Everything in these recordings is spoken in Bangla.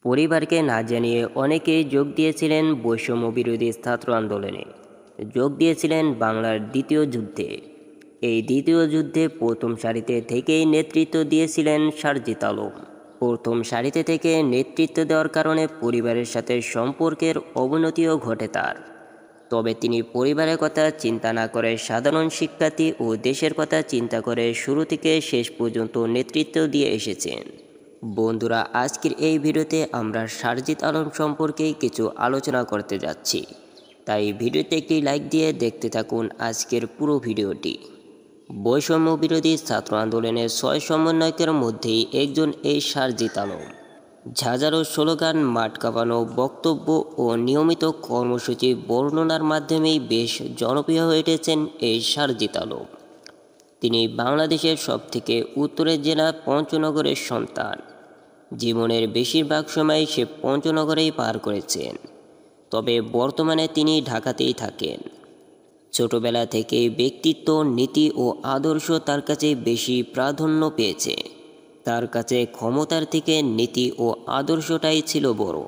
পরিবারকে না জানিয়ে অনেকেই যোগ দিয়েছিলেন বৈষম্য বিরোধী ছাত্র আন্দোলনে, যোগ দিয়েছিলেন বাংলার দ্বিতীয় যুদ্ধে। এই দ্বিতীয় যুদ্ধে প্রথম সারিতে থেকেই নেতৃত্ব দিয়েছিলেন সারজিৎ আলম। প্রথম সারিতে থেকে নেতৃত্ব দেওয়ার কারণে পরিবারের সাথে সম্পর্কের অবনতিও ঘটে তার। তবে তিনি পরিবারের কথা চিন্তা না করে সাধারণ শিক্ষার্থী ও দেশের কথা চিন্তা করে শুরু থেকে শেষ পর্যন্ত নেতৃত্ব দিয়ে এসেছেন। বন্ধুরা, আজকের এই ভিডিওতে আমরা সারজিৎ আলম সম্পর্কে কিছু আলোচনা করতে যাচ্ছি, তাই ভিডিওতে একটি লাইক দিয়ে দেখতে থাকুন আজকের পুরো ভিডিওটি। বৈষম্য বিরোধী ছাত্র আন্দোলনের 6 সমন্বয়কের মধ্যেই একজন এই সারজিৎ আলম। হাজারো স্লোগান, মাঠ কাঁপানো বক্তব্য ও নিয়মিত কর্মসূচি বর্ণনার মাধ্যমেই বেশ জনপ্রিয় হয়ে উঠেছেন এই সারজিৎ আলম। তিনি বাংলাদেশের সবথেকে উত্তরের জেলা পঞ্চনগরের সন্তান। জীবনের বেশিরভাগ সময় সে পঞ্চনগরেই পার করেছেন, তবে বর্তমানে তিনি ঢাকাতেই থাকেন। ছোটবেলা থেকে ব্যক্তিত্ব, নীতি ও আদর্শ তার কাছে বেশি প্রাধান্য পেয়েছে। তার কাছে ক্ষমতার থেকে নীতি ও আদর্শটাই ছিল বড়।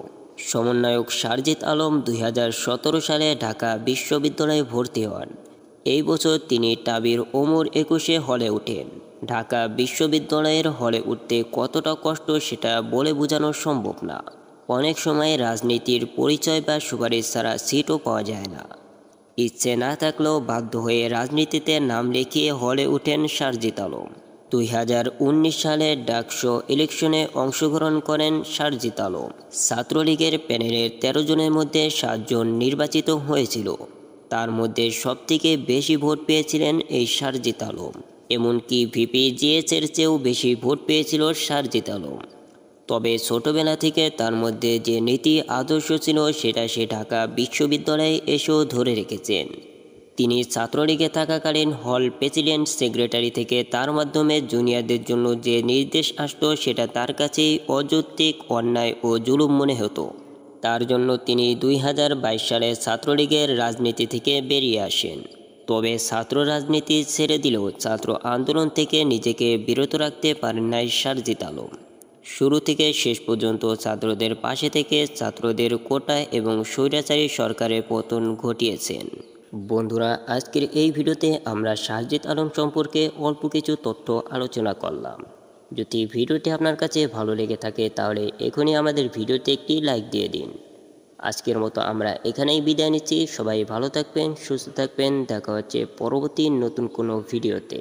সমন্বয়ক সারজিৎ আলম 2017 সালে ঢাকা বিশ্ববিদ্যালয়ে ভর্তি হন। এই বছর তিনি টাবির ওমর 21-এ হলে ওঠেন। ঢাকা বিশ্ববিদ্যালয়ের হলে উঠতে কতটা কষ্ট সেটা বলে বোঝানো সম্ভব না। অনেক সময় রাজনীতির পরিচয় বা সুপারিশ ছাড়া সিটও পাওয়া যায় না। ইচ্ছে না থাকলেও বাধ্য হয়ে রাজনীতিতে নাম লিখিয়ে হলে উঠেন সারজিৎ আলম। 2019 সালে ডাকসু ইলেকশনে অংশগ্রহণ করেন সারজিৎ আলম। ছাত্রলীগের প্যানেলের 13 জনের মধ্যে 7 জন নির্বাচিত হয়েছিল। তার মধ্যে সবথেকে বেশি ভোট পেয়েছিলেন এই সারজিৎ আলম। এমনকি ভিপি জিএচের চেয়েও বেশি ভোট পেয়েছিল সারজিৎ আলম। তবে ছোটবেলা থেকে তার মধ্যে যে নীতি আদর্শ ছিল সেটা সে ঢাকা বিশ্ববিদ্যালয়ে এসেও ধরে রেখেছেন। তিনি ছাত্রলীগে থাকাকালীন হল প্রেসিডেন্ট সেক্রেটারি থেকে তার মাধ্যমে জুনিয়রদের জন্য যে নির্দেশ আসতো সেটা তার কাছেই অযৌক্তিক, অন্যায় ও জুলুম মনে হতো। তার জন্য তিনি 2022 সালে ছাত্রলীগের রাজনীতি থেকে বেরিয়ে আসেন। তবে ছাত্র রাজনীতি ছেড়ে দিলেও ছাত্র আন্দোলন থেকে নিজেকে বিরত রাখতে পারেন নাই সারজিৎ আলম। শুরু থেকে শেষ পর্যন্ত ছাত্রদের পাশে থেকে ছাত্রদের কোটা এবং স্বৈরাচারী সরকারের পতন ঘটিয়েছেন। বন্ধুরা, আজকের এই ভিডিওতে আমরা সারজিৎ আলম সম্পর্কে অল্প কিছু তথ্য আলোচনা করলাম। যদি ভিডিওটি আপনার কাছে ভালো লেগে থাকে তাহলে এখনই আমাদের ভিডিওতে একটি লাইক দিয়ে দিন। আজকের মতো আমরা এখানেই বিদায় নিচ্ছি। সবাই ভালো থাকবেন, সুস্থ থাকবেন। দেখা হচ্ছে পরবর্তী নতুন কোনো ভিডিওতে।